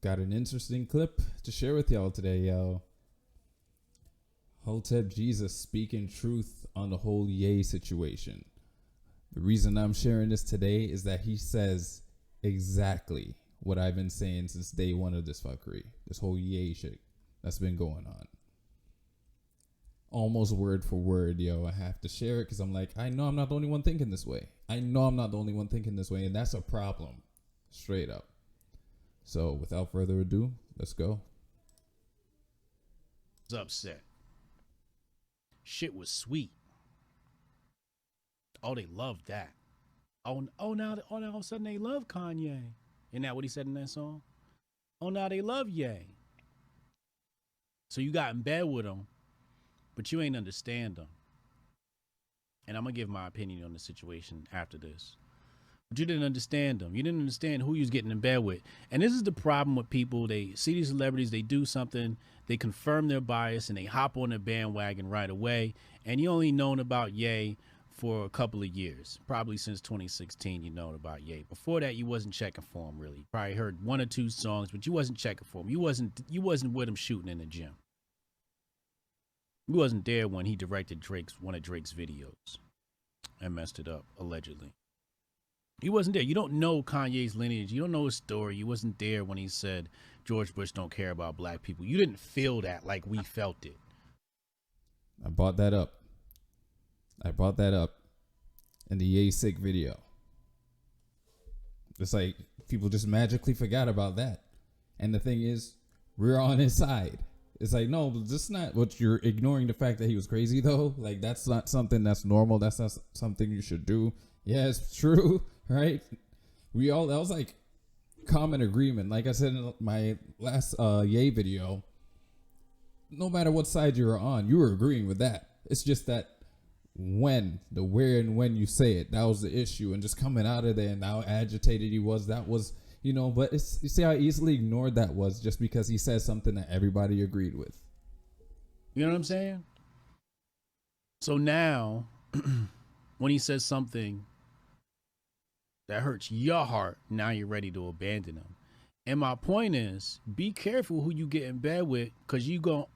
Got an interesting clip to share with y'all today, yo. Hotep Jesus speaking truth on the whole Ye situation. The reason I'm sharing this today is that he says exactly what I've been saying since day one of this fuckery. This whole Ye shit that's been going on. Almost word for word, yo. I have to share it because I'm like, I know I'm not the only one thinking this way. And that's a problem. Straight up. So, without further ado, let's go. Was upset. Shit was sweet. Oh, they loved that. Now all of a sudden they love Kanye. Isn't that what he said in that song? Oh, now they love Ye. So you got in bed with him, but you ain't understand him. And I'm going to give my opinion on the situation after this. But you didn't understand them. You didn't understand who you was getting in bed with. And this is the problem with people. They see these celebrities, they do something, they confirm their bias, and they hop on the bandwagon right away. And you only known about Ye for a couple of years. Probably since 2016 you known about Ye. Before that, you wasn't checking for him, really. Probably heard one or two songs, but you wasn't checking for him. You wasn't with him shooting in the gym. You wasn't there when he directed one of Drake's videos and messed it up, allegedly. You wasn't there. You don't know Kanye's lineage. You don't know his story. You wasn't there when he said George Bush don't care about black people. You didn't feel that like we felt it. I brought that up in the Ye Sick video. It's like people just magically forgot about that. And the thing is, we're on his side. It's like, no, but this is not what you're ignoring the fact that he was crazy, though. Like, that's not something that's normal. That's not something you should do. Yeah, it's true, right? That was like common agreement. Like I said in my last Ye video, no matter what side you were on, you were agreeing with that. It's just that the where and when you say it, that was the issue. And just coming out of there and how agitated he was, that was, but you see how easily ignored that was just because he said something that everybody agreed with. You know what I'm saying? So now, when he says something that hurts your heart, now you're ready to abandon him. And my point is, be careful who you get in bed with, because you going to,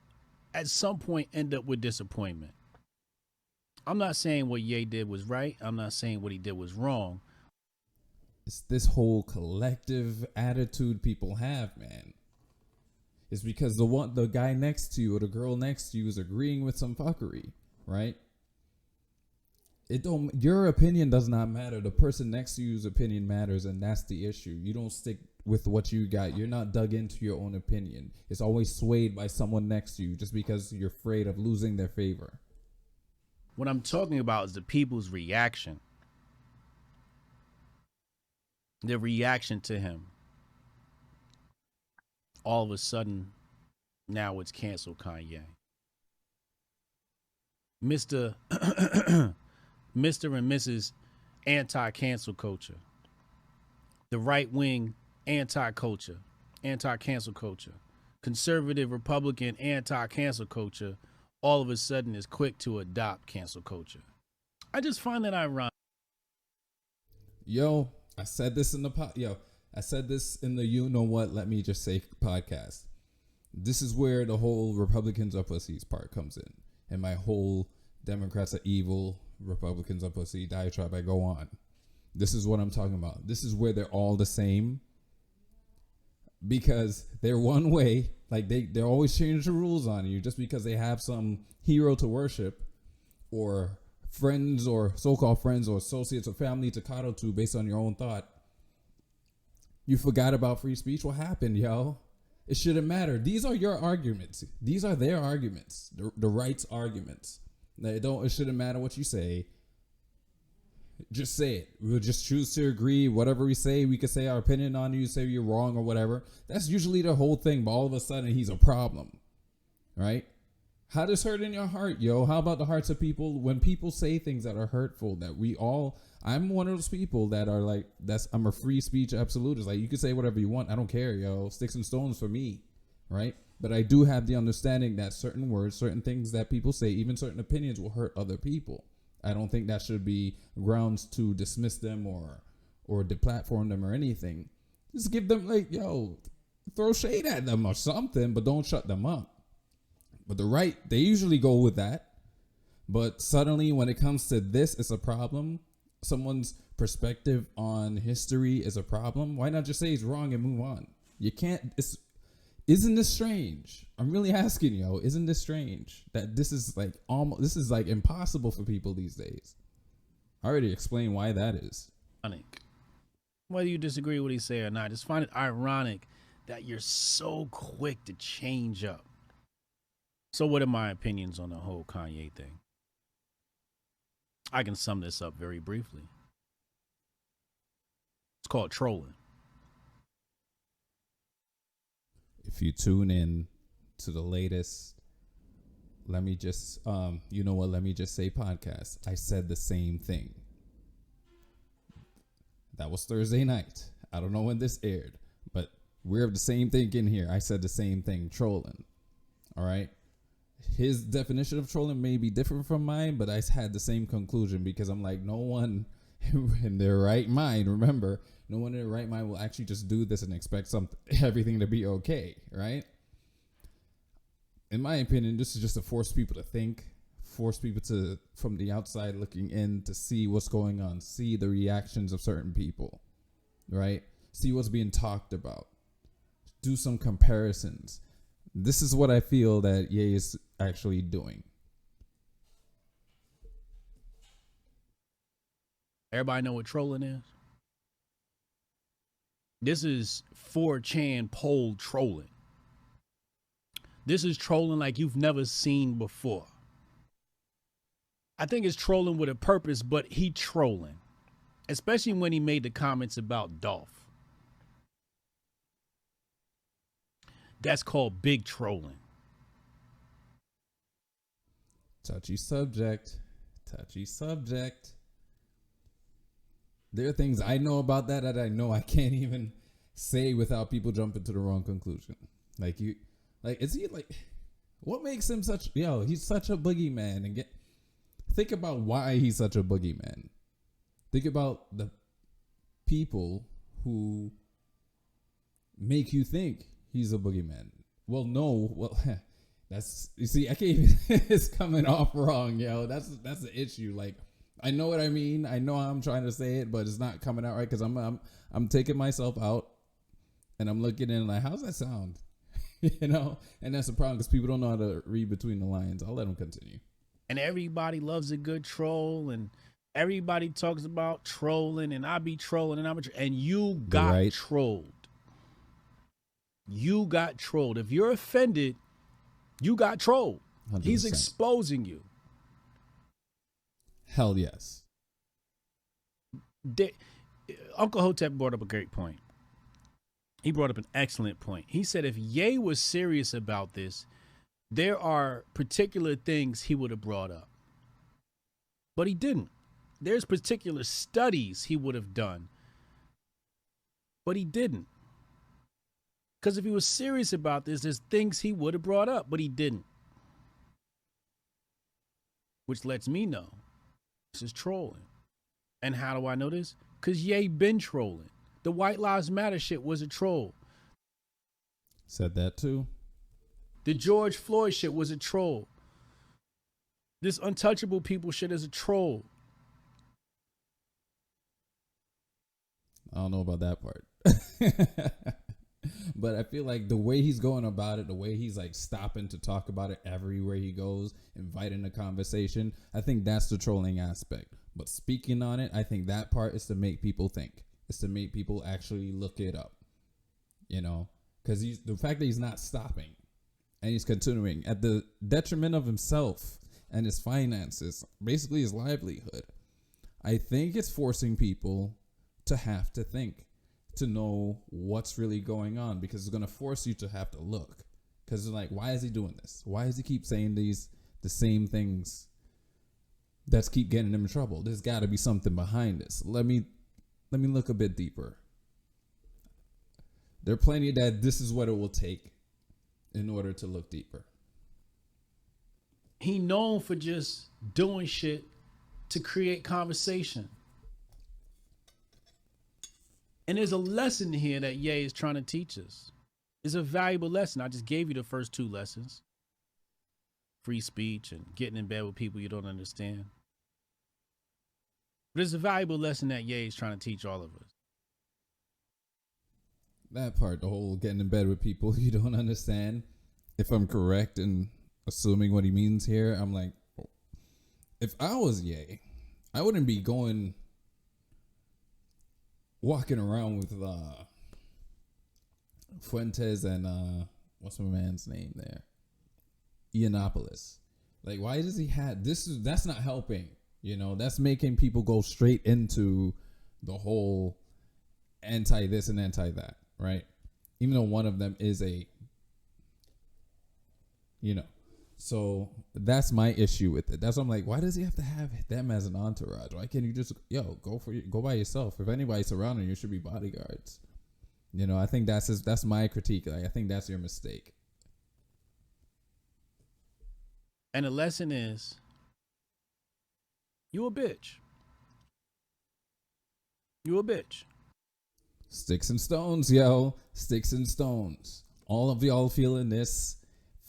at some point, end up with disappointment. I'm not saying what Ye did was right. I'm not saying what he did was wrong. It's this whole collective attitude people have, man. It's because the guy next to you or the girl next to you is agreeing with some fuckery, right? Your opinion does not matter. The person next to you's opinion matters, and that's the issue. You don't stick with what you got. You're not dug into your own opinion. It's always swayed by someone next to you just because you're afraid of losing their favor. What I'm talking about is the people's reaction. Their reaction to him. All of a sudden, now it's canceled Kanye. Mr. Mr. and Mrs. Anti-cancel culture. The right-wing anti-culture, anti-cancel culture. Conservative Republican anti-cancel culture all of a sudden is quick to adopt cancel culture. I just find that ironic. Yo, I said this in the You Know What, Let Me Just Say podcast. This is where the whole Republicans are pussies part comes in. And my whole Democrats are evil, Republicans are pussy diatribe, I go on. This is what I'm talking about. This is where they're all the same. Because they're one way. Like they always change the rules on you just because they have some hero to worship or friends or so-called friends or associates or family to coddle to based on your own thought. You forgot about free speech? What happened, yo? It shouldn't matter. These are your arguments. These are their arguments. The right's arguments. It shouldn't matter what you say. Just say it. We'll just choose to agree. Whatever we say, we could say our opinion on you, say you're wrong or whatever. That's usually the whole thing. But all of a sudden, he's a problem. Right? How does hurt in your heart, yo? How about the hearts of people? When people say things that are hurtful, I'm one of those people that are like, I'm a free speech absolutist. Like, you can say whatever you want. I don't care, yo. Sticks and stones for me. Right? But I do have the understanding that certain words, certain things that people say, even certain opinions will hurt other people. I don't think that should be grounds to dismiss them or deplatform them or anything. Just give them throw shade at them or something, but don't shut them up. But the right, they usually go with that. But suddenly when it comes to this, it's a problem. Someone's perspective on history is a problem. Why not just say it's wrong and move on? You can't, isn't this strange? I'm really asking you, isn't this strange that this is like almost, this is like impossible for people these days? I already explained why that is. Whether you disagree with what he say or not, I just find it ironic that you're so quick to change up. So what are my opinions on the whole Kanye thing? I can sum this up very briefly. It's called trolling. If you tune in to the latest, let me just, you know what, let me just say podcast, I said the same thing. That was Thursday night. I don't know when this aired, but we're of the same thinking here. I said the same thing, trolling. All right. His definition of trolling may be different from mine, but I had the same conclusion because I'm like, no one in their right mind, remember, no one in their right mind will actually just do this and expect everything to be okay, right? In my opinion, this is just to force people to think, force people to, from the outside looking in, to see what's going on, see the reactions of certain people, right? See what's being talked about, do some comparisons. This is what I feel that Ye is actually doing. Everybody know what trolling is? This is 4chan poll trolling. This is trolling like you've never seen before. I think it's trolling with a purpose, but he trolling. Especially when he made the comments about Dolph. That's called big trolling. Touchy subject. Touchy subject. There are things I know about that I know I can't even say without people jumping to the wrong conclusion. Like you, like is he like, what makes him such? Yo, he's such a boogeyman. And think about why he's such a boogeyman. Think about the people who make you think he's a boogeyman. Well, no, well, that's, you see, I can't even, it's coming off wrong, yo. That's the issue. Like, I know what I mean. I know how I'm trying to say it, but it's not coming out right because I'm taking myself out and I'm looking in like, how's that sound? You know, and that's the problem because people don't know how to read between the lines. I'll let them continue. And everybody loves a good troll, and everybody talks about trolling, and I be trolling, and you got trolled. You got trolled. If you're offended, you got trolled. 100%. He's exposing you. Hell yes. Uncle Hotep brought up a great point. He brought up an excellent point. He said if Ye was serious about this, there are particular things he would have brought up. But he didn't. There's particular studies he would have done. But he didn't. Because if he was serious about this, there's things he would have brought up, but he didn't. Which lets me know this is trolling. And how do I know this? Because Ye been trolling. The White Lives Matter shit was a troll. Said that too. The George Floyd shit was a troll. This untouchable people shit is a troll. I don't know about that part. But I feel like the way he's going about it, the way he's like stopping to talk about it everywhere he goes, inviting a conversation, I think that's the trolling aspect. But speaking on it, I think that part is to make people think. It's to make people actually look it up. You know? Because the fact that he's not stopping and he's continuing at the detriment of himself and his finances, basically his livelihood, I think it's forcing people to have to think, to know what's really going on, because it's going to force you to have to look. Because it's like, why is he doing this? Why does he keep saying the same things that keep getting him in trouble? There's got to be something behind this. Let me look a bit deeper. There are plenty that this is what it will take in order to look deeper. He known for just doing shit to create conversation. And there's a lesson here that Ye is trying to teach us. It's a valuable lesson. I just gave you the first two lessons: free speech and getting in bed with people you don't understand. But it's a valuable lesson that Ye is trying to teach all of us. That part, the whole getting in bed with people you don't understand. If I'm correct in assuming what he means here, I'm like, if I was Ye, I wouldn't be walking around with Fuentes and what's my man's name there? Ianopoulos. Like, why does he have that's not helping. That's making people go straight into the whole anti this and anti that, right? Even though one of them is so that's my issue with it. That's why I'm like, why does he have to have them as an entourage? Why can't you just go by yourself? If anybody's surrounding you, it should be bodyguards. I think that's my critique. Like, I think that's your mistake. And the lesson is, you a bitch. You a bitch. Sticks and stones, yo. Sticks and stones. All of y'all feeling this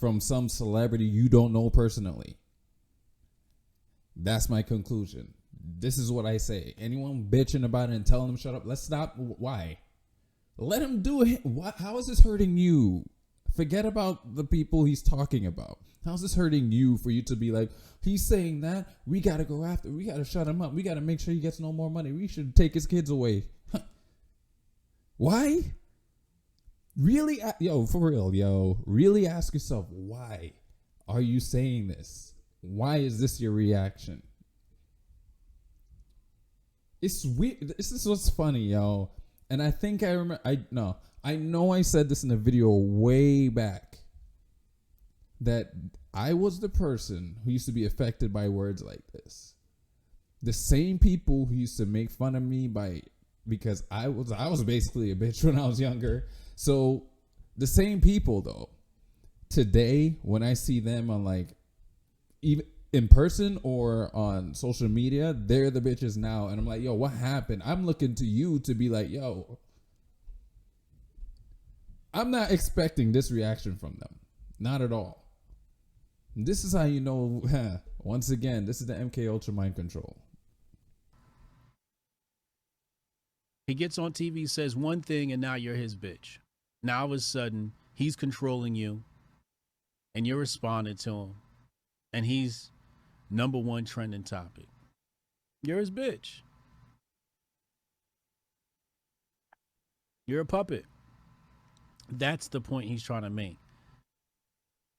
from some celebrity you don't know personally. That's my conclusion. This is what I say. Anyone bitching about it and telling them shut up, let's stop. Why? Let him do it. How is this hurting you? Forget about the people he's talking about. How's this hurting you for you to be like, he's saying that, we got to go after, we got to shut him up. We got to make sure he gets no more money. We should take his kids away. Why? Really? For real, really ask yourself, why are you saying this? Why is this your reaction? It's weird. This is what's funny, yo. And I think I remember, I know I said this in a video way back, that I was the person who used to be affected by words like this. The same people who used to make fun of me because I was basically a bitch when I was younger. So the same people, though, today when I see them on, like, even in person or on social media, they're the bitches now. And I'm like, yo, what happened? I'm looking to you to be like, yo, I'm not expecting this reaction from them. Not at all. This is how you know, once again, this is the MK Ultra mind control. He gets on TV, says one thing, and now you're his bitch. Now all of a sudden, he's controlling you, and you're responding to him, and he's number one trending topic. You're his bitch. You're a puppet. That's the point he's trying to make.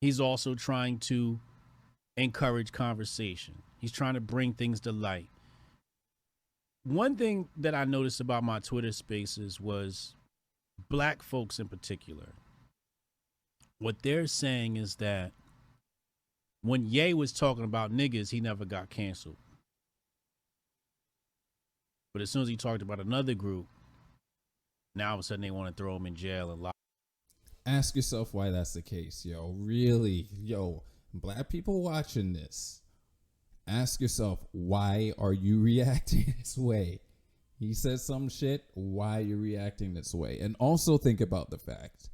He's also trying to encourage conversation. He's trying to bring things to light. One thing that I noticed about my Twitter spaces was black folks in particular. What they're saying is that when Ye was talking about niggas, he never got canceled. But as soon as he talked about another group, now all of a sudden they want to throw him in jail and lock. Ask yourself why that's the case, yo. Really, yo, black people watching this, ask yourself, why are you reacting this way? He says some shit, why are you reacting this way? And also think about the fact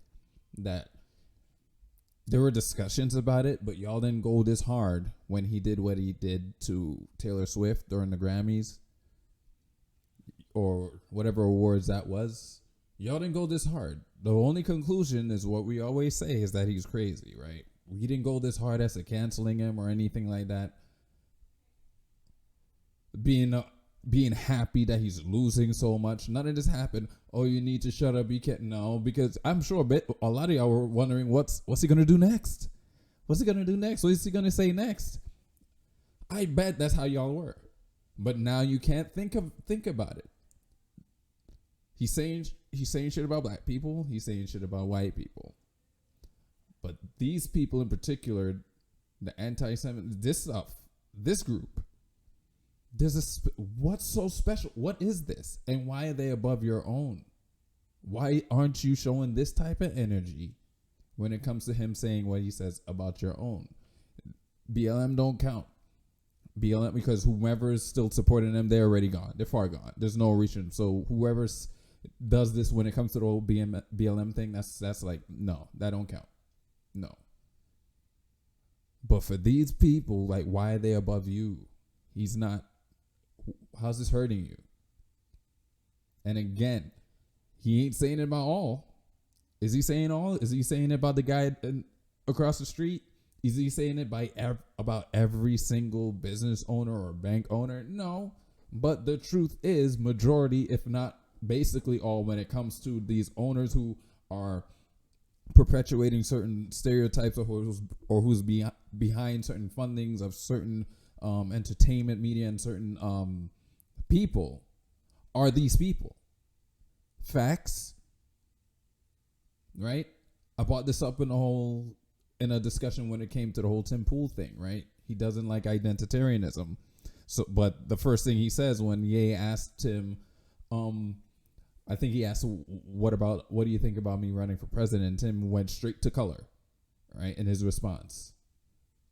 that there were discussions about it, but y'all didn't go this hard when he did what he did to Taylor Swift during the Grammys or whatever awards that was. Y'all didn't go this hard. The only conclusion is what we always say, is that he's crazy, right? We didn't go this hard as to canceling him or anything like that. Being happy that he's losing so much. None of this happened. Oh, you need to shut up. You can't. No, because I'm sure a lot of y'all were wondering what's he gonna do next? What's he gonna do next? What is he gonna say next? I bet that's how y'all were. But now you can't think about it. He's saying shit about black people. He's saying shit about white people. But these people in particular, the anti-Semitic, this group, what's so special? What is this? And why are they above your own? Why aren't you showing this type of energy when it comes to him saying what he says about your own? BLM don't count. BLM, because whoever is still supporting them, they're already gone. They're far gone. There's no reason. So whoever's does this when it comes to the whole BLM thing, that's like, no, that don't count. No. But for these people, like, why are they above you? He's not. How's this hurting you? And again, he ain't saying it about all. Is he saying all? Is he saying it about the guy across the street? Is he saying it about every single business owner or bank owner? No. But the truth is, majority, if not basically all, when it comes to these owners who are perpetuating certain stereotypes or who's behind certain fundings of certain entertainment media and certain people, are these people. Facts. Right? I brought this up in a discussion when it came to the whole Tim Pool thing, right? He doesn't like identitarianism. So, but the first thing he says when Ye asked him, I think he asked, what do you think about me running for president? And Tim went straight to color, right? In his response.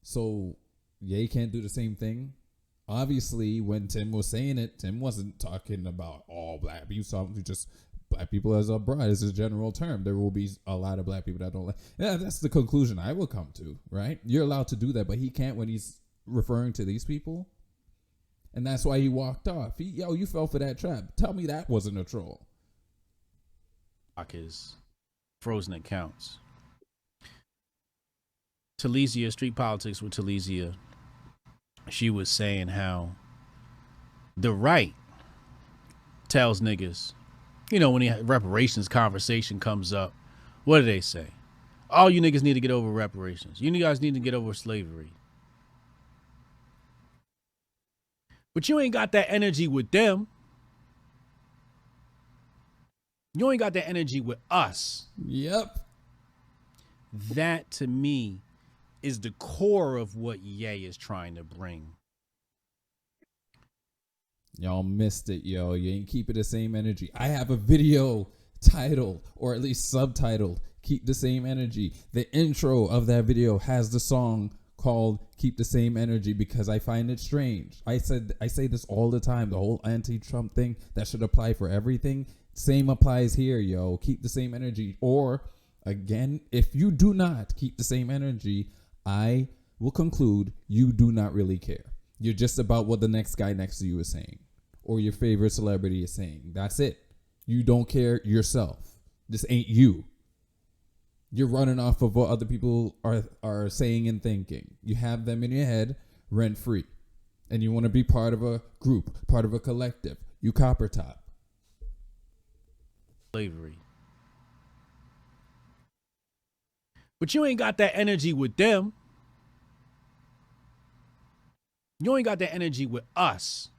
So Ye can't do the same thing. Obviously, when Tim was saying it, Tim wasn't talking about all black people. So just black people as a broad, as a general term. There will be a lot of black people that don't like. Yeah, that's the conclusion I will come to, right? You're allowed to do that, but he can't when he's referring to these people. And that's why he walked off. You fell for that trap. Tell me that wasn't a troll. His frozen accounts. Talesia, Street Politics with Talesia, she was saying how the right tells niggas, when the reparations conversation comes up, what do they say? All you niggas need to get over reparations. You guys need to get over slavery. But you ain't got that energy with them. You ain't got that energy with us. Yep. That, to me, is the core of what Ye is trying to bring. Y'all missed it, yo. You ain't keeping the same energy. I have a video titled, or at least subtitled, Keep the Same Energy. The intro of that video has the song called Keep the Same Energy because I find it strange. I say this all the time. The whole anti-Trump thing, that should apply for everything. Same applies here, yo. Keep the same energy. Or, again, if you do not keep the same energy, I will conclude you do not really care. You're just about what the next guy next to you is saying or your favorite celebrity is saying. That's it. You don't care yourself. This ain't you. You're running off of what other people are saying and thinking. You have them in your head rent free. And you want to be part of a group, part of a collective. You copper top. Slavery. But you ain't got that energy with them. You ain't got that energy with us.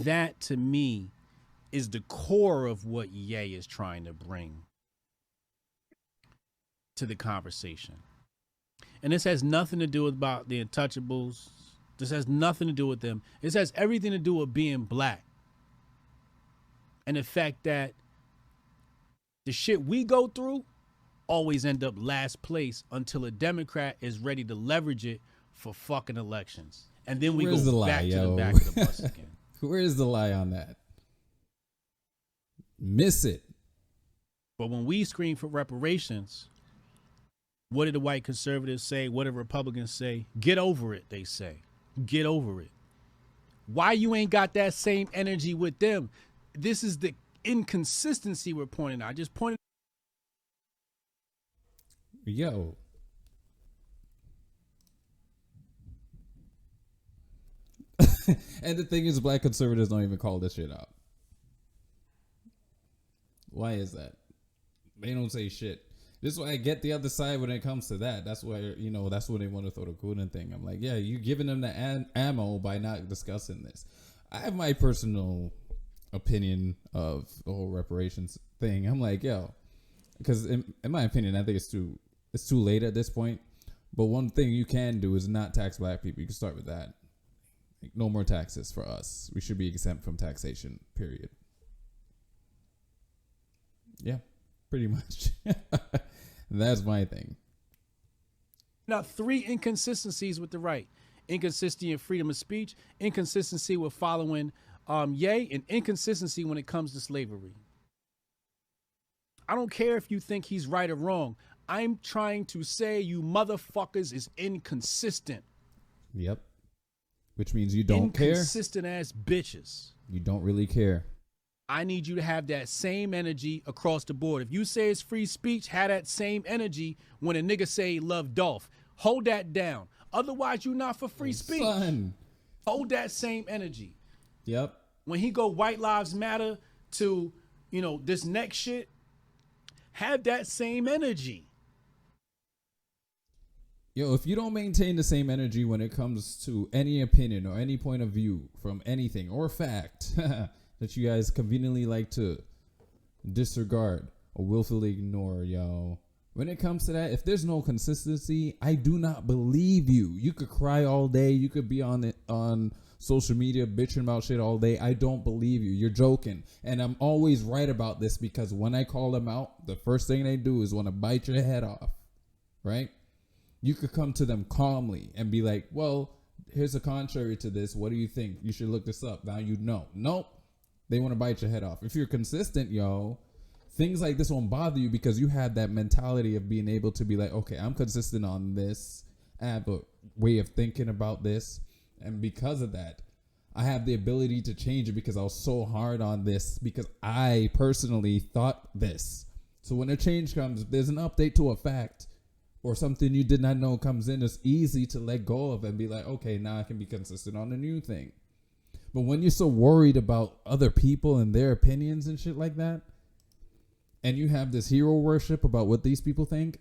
That, to me, is the core of what Ye is trying to bring to the conversation. And this has nothing to do about the untouchables. This has nothing to do with them. This has everything to do with being black. And the fact that the shit we go through always end up last place until a Democrat is ready to leverage it for fucking elections. And then we go back to the back of the bus again. Where's the lie on that? Miss it. But when we scream for reparations, what did the white conservatives say? What did Republicans say? Get over it, they say. Get over it. Why you ain't got that same energy with them? This is the inconsistency we're pointing out. I just pointed. Yo. And the thing is, black conservatives don't even call this shit out. Why is that? They don't say shit. This is why I get the other side when it comes to that. That's why, that's when they want to throw the Gruden thing. I'm like, yeah, you're giving them the ammo by not discussing this. I have my personal opinion of the whole reparations thing. I'm like, yo, because in my opinion, I think it's too late at this point. But one thing you can do is not tax black people. You can start with that. Like, no more taxes for us. We should be exempt from taxation, period. Yeah, pretty much. That's my thing. Now, 3 inconsistencies with the right. Inconsistency in freedom of speech, inconsistency with following Ye, an inconsistency when it comes to slavery. I don't care if you think he's right or wrong. I'm trying to say you motherfuckers is inconsistent. Yep. Which means you don't care. Inconsistent ass bitches. You don't really care. I need you to have that same energy across the board. If you say it's free speech, have that same energy when a nigga say he love Dolph. Hold that down. Otherwise, you're not for free speech. Son. Hold that same energy. Yep. When he go White Lives Matter to, this next shit, have that same energy. Yo, if you don't maintain the same energy when it comes to any opinion or any point of view from anything or fact that you guys conveniently like to disregard or willfully ignore, yo. When it comes to that, if there's no consistency, I do not believe you. You could cry all day. You could be on social media bitching about shit all day. I don't believe you. You're joking. And I'm always right about this because when I call them out, the first thing they do is want to bite your head off, right? You could come to them calmly and be like, well, here's a contrary to this. What do you think? You should look this up. Now you know. Nope. They want to bite your head off. If you're consistent, yo, things like this won't bother you because you had that mentality of being able to be like, okay, I'm consistent on this. I have a way of thinking about this. And because of that, I have the ability to change it because I was so hard on this because I personally thought this. So when a change comes, if there's an update to a fact or something you did not know comes in, it's easy to let go of and be like, okay, now I can be consistent on a new thing. But when you're so worried about other people and their opinions and shit like that, and you have this hero worship about what these people think,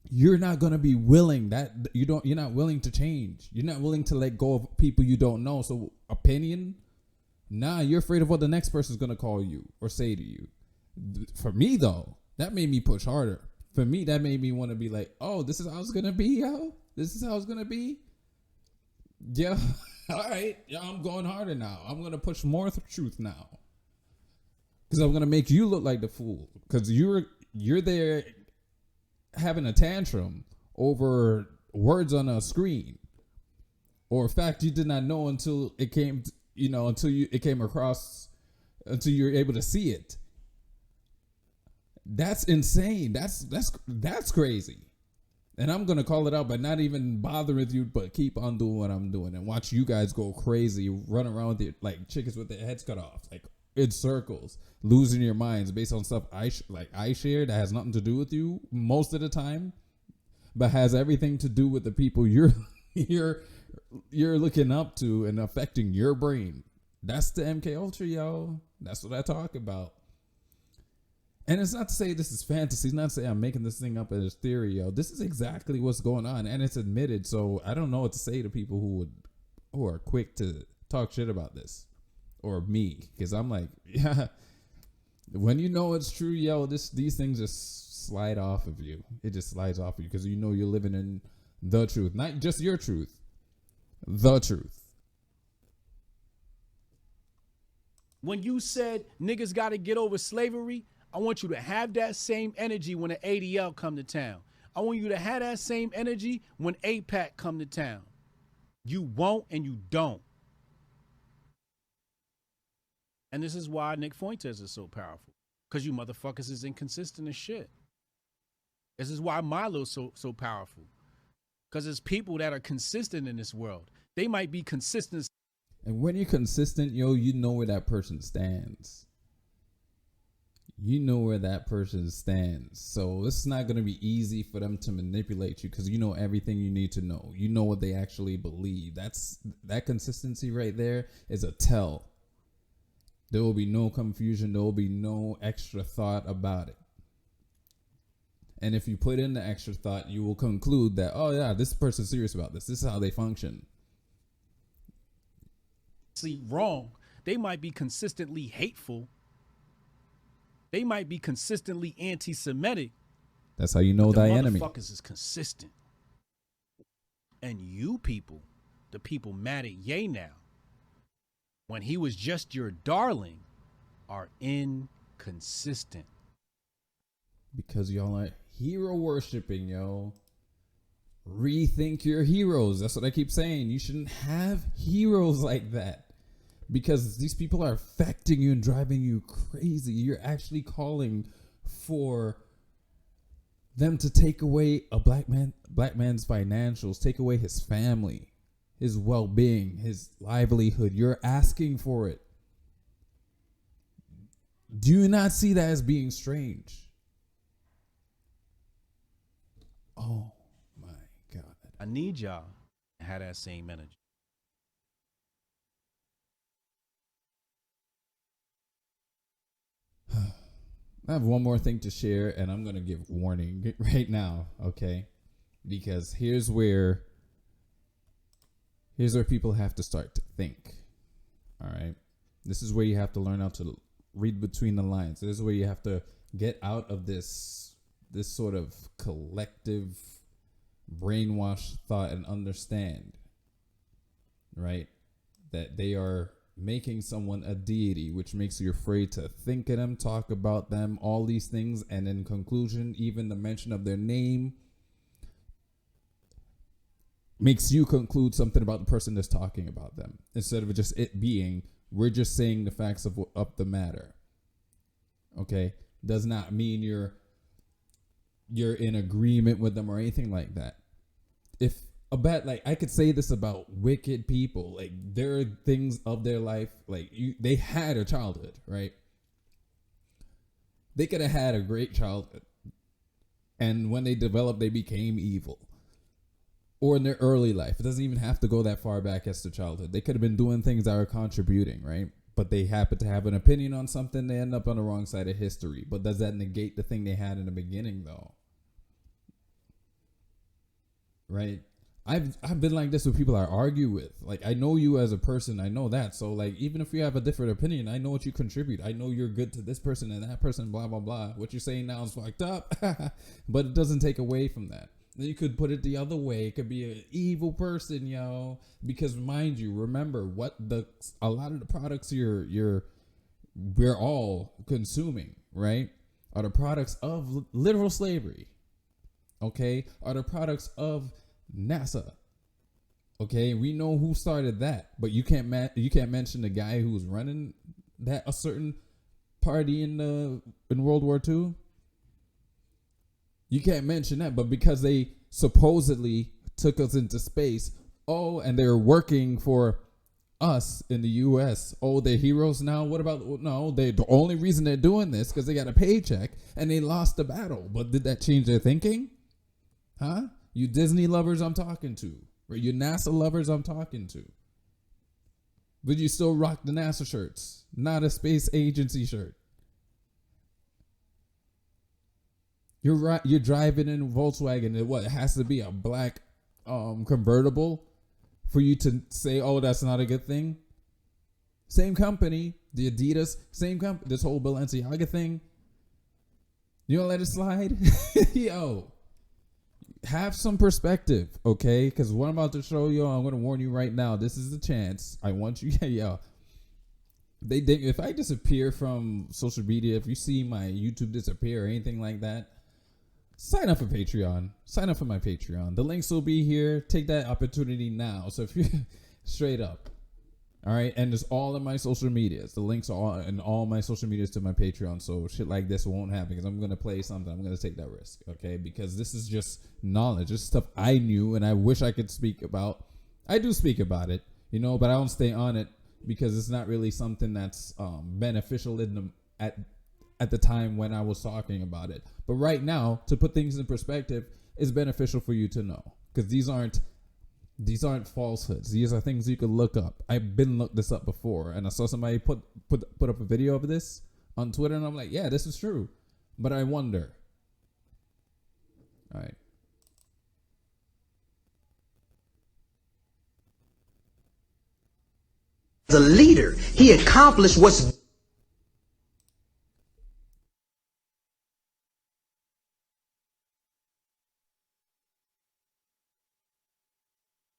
you're not going to be willing you're not willing to change. You're not willing to let go of people you don't know. So opinion, you're afraid of what the next person's going to call you or say to you. For me though, that made me push harder. For me, that made me want to be like, oh, this is how it's going to be, yo. This is how it's going to be. Yeah. All right. Yeah, I'm going harder now. I'm going to push more truth now. Because I'm going to make you look like the fool. Because you're there having a tantrum over words on a screen. Or a fact you did not know until it came, it came across, until you're able to see it. That's insane. That's crazy. And I'm going to call it out by not even bothering with you, but keep on doing what I'm doing and watch you guys go crazy, run around with it like chickens with their heads cut off, like in circles, losing your minds based on stuff I share that has nothing to do with you most of the time, but has everything to do with the people you're looking up to and affecting your brain. That's the MK Ultra, yo. That's what I talk about. And it's not to say this is fantasy. It's not to say I'm making this thing up as theory, yo. This is exactly what's going on, and it's admitted. So I don't know what to say to people who are quick to talk shit about this, or me, because I'm like, yeah. When you know it's true, yo, these things just slide off of you. It just slides off of you because you know you're living in the truth, not just your truth, the truth. When you said niggas got to get over slavery, I want you to have that same energy when the ADL come to town. I want you to have that same energy when APAC come to town. You won't and you don't. And this is why Nick Fuentes is so powerful. Because you motherfuckers is inconsistent as shit. This is why Milo's so powerful. Because there's people that are consistent in this world. They might be consistent. And when you're consistent, yo, you know where that person stands. You know where that person stands. So it's not going to be easy for them to manipulate you because you know everything you need to know. You know what they actually believe. That consistency right there is a tell. There will be no confusion. There will be no extra thought about it. And if you put in the extra thought, you will conclude that, oh yeah, this person's serious about this. This is how they function. Wrong. They might be consistently hateful. They might be consistently anti-Semitic. That's how you know thy enemy. Motherfuckers is consistent. And you people, the people mad at Ye now, when he was just your darling, are inconsistent. Because y'all are hero worshiping, yo. Rethink your heroes. That's what I keep saying. You shouldn't have heroes like that. because these people are affecting you and driving you crazy. You're actually calling for them to take away a black man's financials, take away his family, his well-being, his livelihood. You're asking for it. Do you not see that as being strange? Oh my God. I need y'all to have that same energy. I have one more thing to share, and I'm going to give warning right now, okay? Because here's where people have to start to think, all right? This is where you have to learn how to read between the lines. This is where you have to get out of this sort of collective brainwash thought and understand, right, that they are making someone a deity, which makes you afraid to think of them, talk about them, all these things. And in conclusion, even the mention of their name makes you conclude something about the person that's talking about them, instead of just it being, we're just saying the facts of the matter. Okay? Does not mean you're in agreement with them or anything like that. If I could say this about wicked people, like there are things of their life, like they had a childhood, right? They could have had a great childhood, and when they developed, they became evil. Or in their early life, it doesn't even have to go that far back as to childhood. They could have been doing things that are contributing, right? But they happen to have an opinion on something, they end up on the wrong side of history. But does that negate the thing they had in the beginning, though? Right? I've been like this with people I argue with. Like, I know you as a person, I know that. So like, even if you have a different opinion, I know what you contribute. I know you're good to this person and that person, blah, blah, blah. What you're saying now is fucked up, but it doesn't take away from that. Then you could put it the other way. It could be an evil person, yo. Because mind you, remember a lot of the products we're all consuming, right, are the products of literal slavery. Okay, are the products of NASA. Okay, we know who started that, but you can't mention the guy who was running a certain party in World War II. You can't mention that, but because they supposedly took us into space, and they're working for us in the U.S. They're heroes now. What about the only reason they're doing this because they got a paycheck and they lost the battle. But did that change their thinking? Huh? You Disney lovers I'm talking to, or you NASA lovers I'm talking to. But you still rock the NASA shirts, not a space agency shirt. You're driving in a Volkswagen, and it has to be a black convertible for you to say, that's not a good thing? Same company, the Adidas, same company, this whole Balenciaga thing. You don't let it slide? Yo. Have some perspective, okay? Because what I'm about to show you, I'm going to warn you right now. This is the chance. I want you, if I disappear from social media, if you see my YouTube disappear or anything like that, sign up for Patreon. Sign up for my Patreon. The links will be here. Take that opportunity now. So if you straight up, all right, and it's all in my social medias. The links are all in all my social medias to my Patreon. So shit like this won't happen because I'm gonna play something. I'm gonna take that risk, okay? Because this is just knowledge. This is stuff I knew and I wish I could speak about. I do speak about it, but I don't stay on it because it's not really something that's beneficial at the time when I was talking about it. But right now, to put things in perspective, is beneficial for you to know because these aren't falsehoods. These are things you could look up. I've been looked this up before, and I saw somebody put up a video of this on Twitter, and I'm like, yeah, this is true. But I wonder. All right. As a leader, he accomplished what's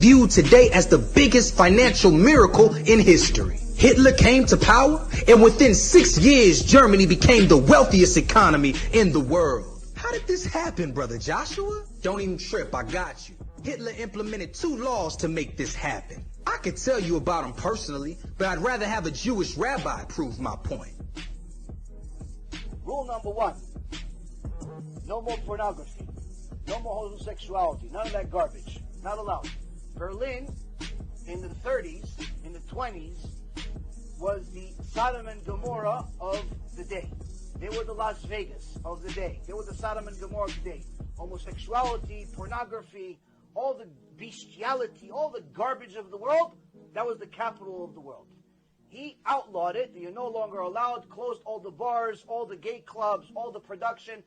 viewed today as the biggest financial miracle in history. Hitler came to power, and within 6 years, Germany became the wealthiest economy in the world. How did this happen, Brother Joshua? Don't even trip, I got you. Hitler implemented 2 laws to make this happen. I could tell you about them personally, but I'd rather have a Jewish rabbi prove my point. Rule number 1, no more pornography, no more homosexuality, none of that garbage, not allowed. Berlin, in the 30s, in the 20s, was the Sodom and Gomorrah of the day. They were the Las Vegas of the day. They were the Sodom and Gomorrah of the day. Homosexuality, pornography, all the bestiality, all the garbage of the world, that was the capital of the world. He outlawed it. You're no longer allowed, closed all the bars, all the gay clubs, all the production.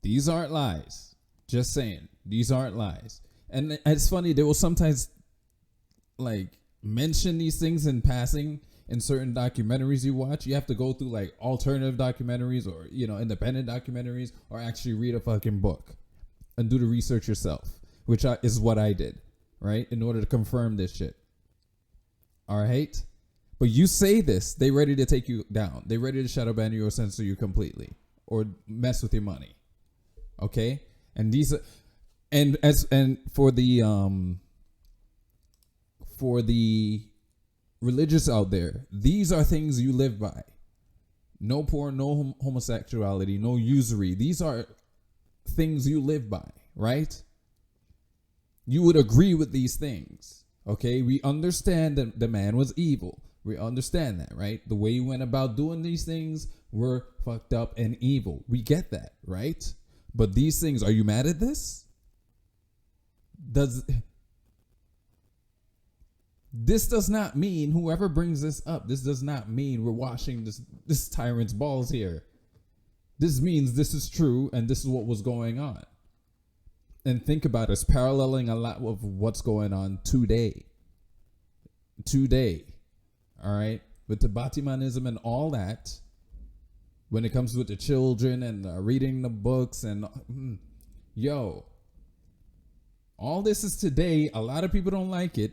These aren't lies. Just saying. These aren't lies. And it's funny, they will sometimes like mention these things in passing in certain documentaries you watch. You have to go through like alternative documentaries or, you know, independent documentaries, or actually read a fucking book and do the research yourself, which is what I did, right? In order to confirm this shit. All right? But you say this, they ready to take you down. They ready to shadow ban you or censor you completely or mess with your money. Okay? And these are, and for the religious out there, these are things you live by. No porn, no homosexuality, no usury. These are things you live by, right? You would agree with these things, okay? We understand that the man was evil. We understand that, right? The way he went about doing these things were fucked up and evil. We get that, right? But these things, are you mad at this? This does not mean, whoever brings this up, this does not mean we're washing this tyrant's balls here. This means this is true and this is what was going on. And think about it, it's paralleling a lot of what's going on today. All right? With the Batimanism and all that, when it comes with the children and reading the books and all this is today. A lot of people don't like it.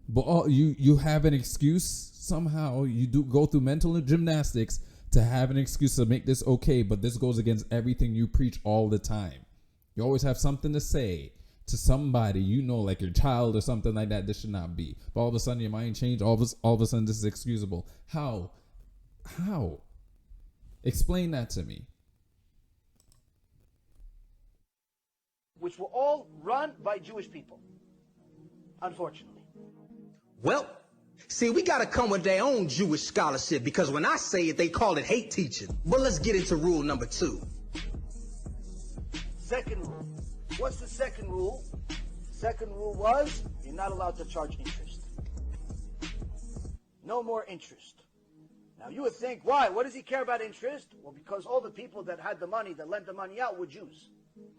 But you have an excuse somehow. You do go through mental gymnastics to have an excuse to make this okay. But this goes against everything you preach all the time. You always have something to say to somebody, you know, like your child or something like that. This should not be. But all of a sudden your mind changed. All of a sudden this is excusable. How? Explain that to me. Which were all run by Jewish people, unfortunately. Well, see, we gotta come with their own Jewish scholarship, because when I say it, they call it hate teaching. But let's get into rule number 2. Second rule. What's the second rule? Second rule was, you're not allowed to charge interest. No more interest. Now you would think, why? What does he care about interest? Well, because all the people that had the money, that lent the money out, were Jews.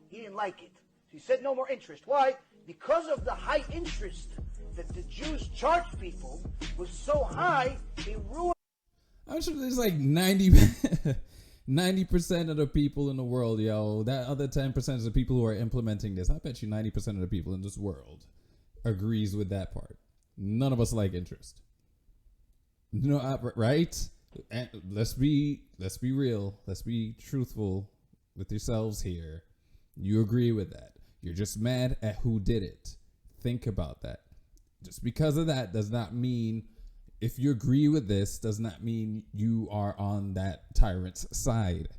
He didn't like it. So he said no more interest. Why? Because of the high interest that the Jews charged people was so high, they ruined. I'm sure there's like 90% of the people in the world, yo. That other 10% is the people who are implementing this. I bet you 90% of the people in this world agrees with that part. None of us like interest. No, right? And let's be real. Let's be truthful with yourselves here. You agree with that. You're just mad at who did it. Think about that. Just because of that does not mean, if you agree with this, does not mean you are on that tyrant's side.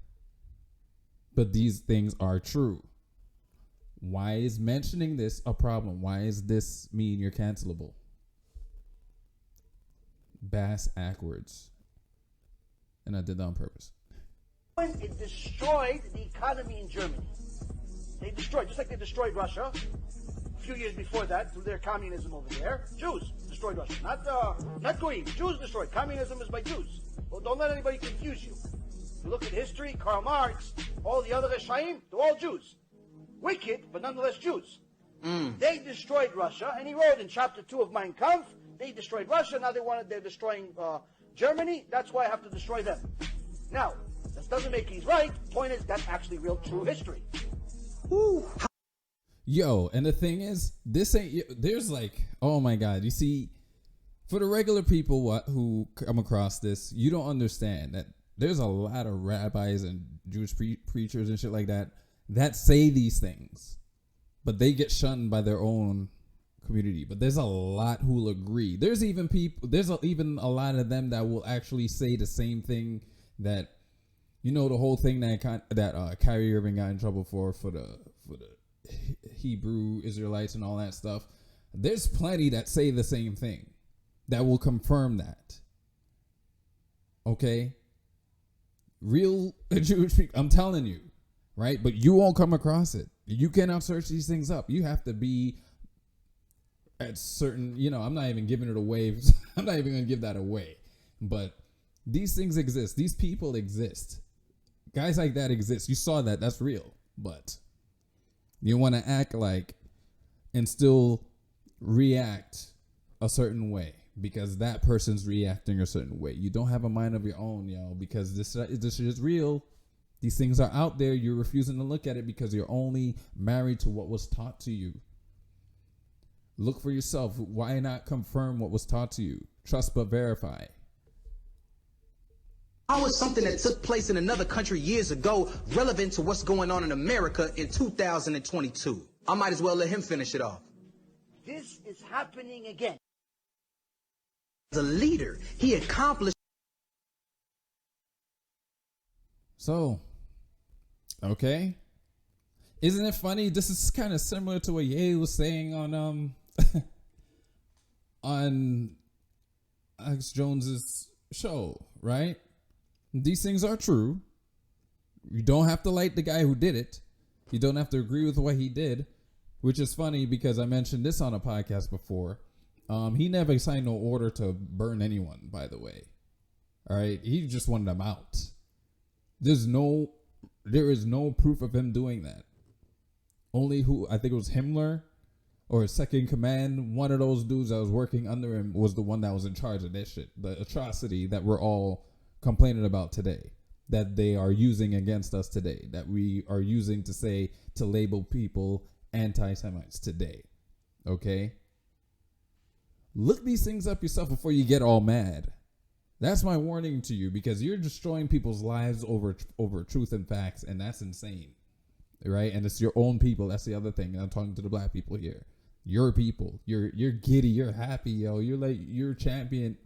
But these things are true. Why is mentioning this a problem? Why does this mean you're cancelable? Bass backwards. And I did that on purpose. It destroyed the economy in Germany. They destroyed, just like they destroyed Russia. A few years before that, through their communism over there, Jews destroyed Russia. Not Goyim. Jews destroyed. Communism is by Jews. Well, don't let anybody confuse you. You look at history, Karl Marx, all the other Reshaim, they're all Jews. Wicked, but nonetheless Jews. They destroyed Russia, and he wrote in chapter 2 of Mein Kampf, they destroyed Russia, now they're destroying Germany, that's why I have to destroy them. Now, this doesn't make it right. Point is, that's actually real, true history. Woo. Yo, and the thing is, this ain't, there's like, oh my God, you see, for the regular people who come across this, you don't understand that there's a lot of rabbis and Jewish preachers and shit like that say these things. but they get shunned by their own community. But there's a lot who will agree. There's even people. Even a lot of them that will actually say the same thing. That, you know, the whole thing that Kyrie Irving got in trouble for the Hebrew Israelites and all that stuff. There's plenty that say the same thing that will confirm that. Okay, real Jewish people, I'm telling you, right? But you won't come across it. You cannot search these things up. You have to be at certain, you know, I'm not even giving it away. I'm not even going to give that away. But these things exist. These people exist. Guys like that exist. You saw that. That's real. But you want to act like and still react a certain way because that person's reacting a certain way. You don't have a mind of your own, yo, because this is real. These things are out there. You're refusing to look at it because you're only married to what was taught to you. Look for yourself. Why not confirm what was taught to you? Trust but verify. How is something that took place in another country years ago relevant to what's going on in America in 2022? I might as well let him finish it off. This is happening again. As a leader, he accomplished. So, okay. Isn't it funny? This is kind of similar to what Ye was saying on on Alex Jones's show, right? These things are true. You don't have to like the guy who did it. You don't have to agree with what he did, which is funny because I mentioned this on a podcast before. He never signed no order to burn anyone, by the way. All right. He just wanted them out. There is no proof of him doing that. Only I think it was Himmler or second command. One of those dudes that was working under him was the one that was in charge of that shit. The atrocity that we're all complaining about today, that they are using against us today, that we are using to label people anti-Semites today. Okay? Look these things up yourself before you get all mad. That's my warning to you, because you're destroying people's lives over truth and facts, and that's insane. Right? And it's your own people. That's the other thing. I'm talking to the black people here. Your people. You're giddy, you're happy, yo. You're championing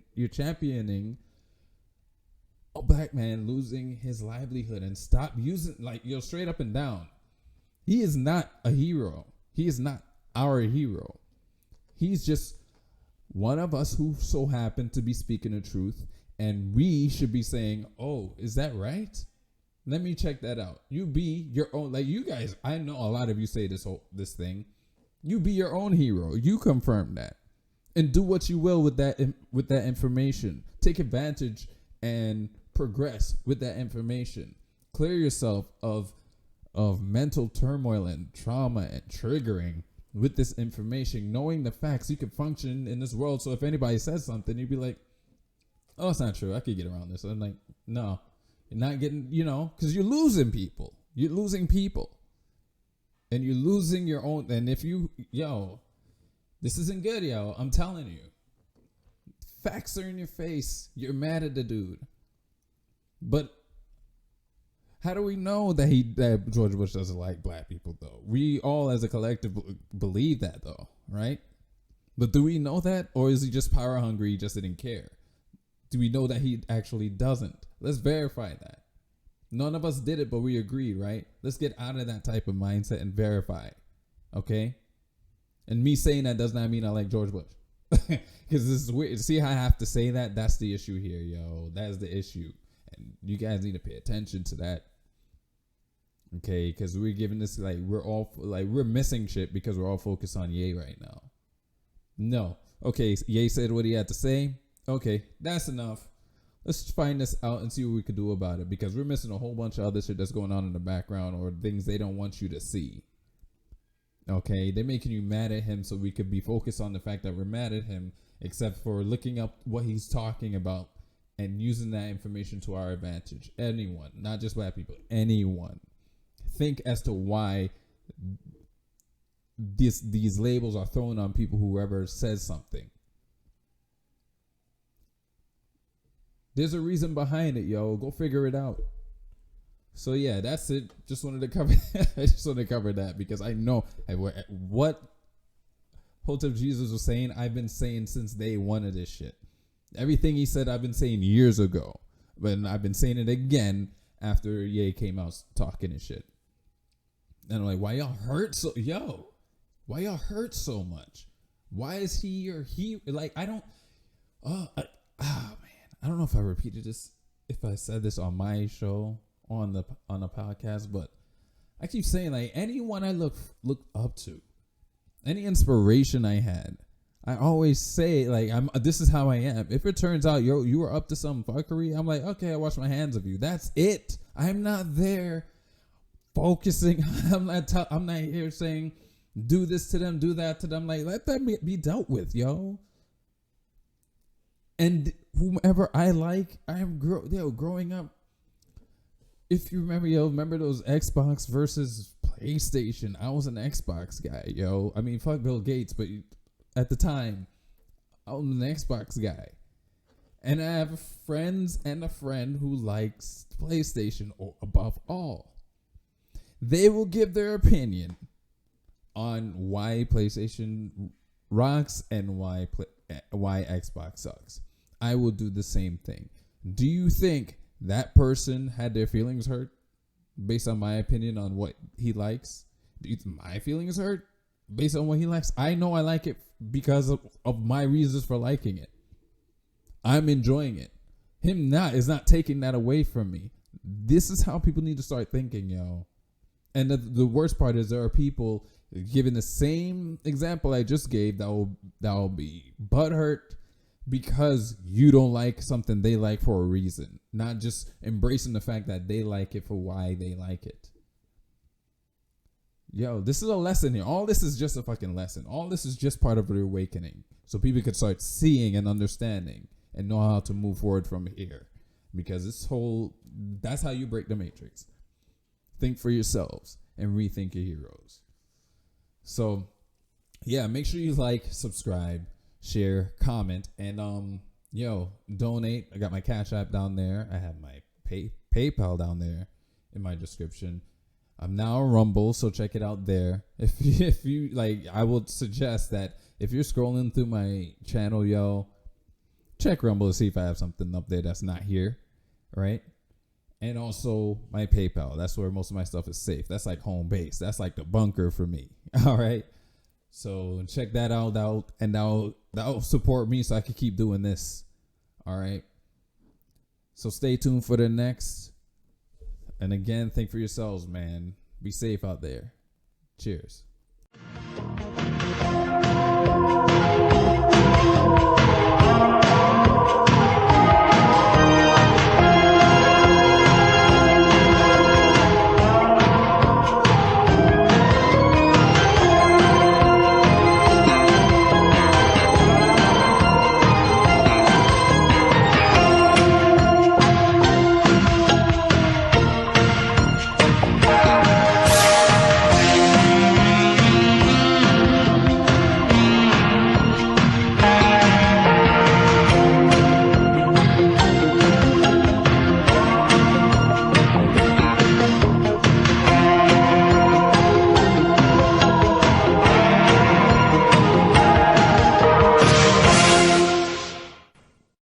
a black man losing his livelihood, and stop using, like, yo, straight up and down. He is not a hero. He is not our hero. He's just one of us who so happened to be speaking the truth, and we should be saying, oh, is that right? Let me check that out. You be your own, like you guys, I know a lot of you say this thing. You be your own hero. You confirm that. And do what you will with that information. Take advantage and progress with that information. Clear yourself of mental turmoil and trauma and triggering with this information. Knowing the facts, you can function in this world. So if anybody says something, you'd be like, oh, it's not true. I could get around this. I'm like, no, you're not getting, because you're losing people. You're losing people. And you're losing your own. And if this isn't good, yo. I'm telling you. Facts are in your face. You're mad at the dude. But how do we know that George Bush doesn't like black people, though? We all as a collective believe that, though, right? But do we know that? Or is he just power hungry? He just didn't care. Do we know that he actually doesn't? Let's verify that. None of us did it, but we agreed, right? Let's get out of that type of mindset and verify. Okay? And me saying that does not mean I like George Bush. Because this is weird. See how I have to say that? That's the issue here, yo. That is the issue. And you guys need to pay attention to that. Okay? Because we're giving this, we're missing shit because we're all focused on Ye right now. No. Okay, Ye said what he had to say. Okay, that's enough. Let's find this out and see what we can do about it, because we're missing a whole bunch of other shit that's going on in the background, or things they don't want you to see. Okay, they're making you mad at him so we could be focused on the fact that we're mad at him, except for looking up what he's talking about and using that information to our advantage. Anyone, not just black people, anyone. Think as to why these labels are thrown on people, whoever says something. There's a reason behind it, yo. Go figure it out. So yeah, that's it. Just wanted to cover. I just wanted to cover that because I know what Hotep Jesus was saying. I've been saying since day one of this shit. Everything he said, I've been saying years ago, but I've been saying it again after Ye came out talking and shit. And I'm like, why y'all hurt so? Yo, why y'all hurt so much? Why is he or he like? I don't. Man, I don't know if I repeated this, if I said this on my show on the podcast, but I keep saying like anyone I look up to, any inspiration I had, I always say like this is how I am. If it turns out you were up to some fuckery, I'm like, okay, I wash my hands of you. That's it. I'm not there focusing. I'm not here saying do this to them, do that to them. Like, let that be dealt with, yo. And whomever I like, I am growing up. If you remember those Xbox versus PlayStation. I was an Xbox guy, yo. I mean, fuck Bill Gates, but at the time, I was an Xbox guy. And I have friends and a friend who likes PlayStation above all. They will give their opinion on why PlayStation rocks and why Xbox sucks. I will do the same thing. Do you think that person had their feelings hurt based on my opinion on what he likes? Do you think my feelings hurt based on what he likes? I know I like it because of my reasons for liking it. I'm enjoying it. Him is not taking that away from me. This is how people need to start thinking, yo. And the worst part is there are people giving the same example I just gave that will be butthurt because you don't like something they like for a reason, not just embracing the fact that they like it for why they like it. Yo, this is a lesson here. All this is just a fucking lesson. All this is just part of the awakening, so people could start seeing and understanding and know how to move forward from here. Because that's how you break the matrix. Think for yourselves and rethink your heroes. So, yeah, make sure you like, subscribe, share, comment, and donate. I got my Cash App down there. I have my PayPal down there in my description. I'm now on Rumble, so check it out there. If you like, I would suggest that if you're scrolling through my channel, yo, check Rumble to see if I have something up there that's not here, right? And also my PayPal. That's where most of my stuff is safe. That's like home base. That's like the bunker for me. All right. So check that out, and that'll support me so I can keep doing this. All right. So stay tuned for the next. And again, think for yourselves, man. Be safe out there. Cheers.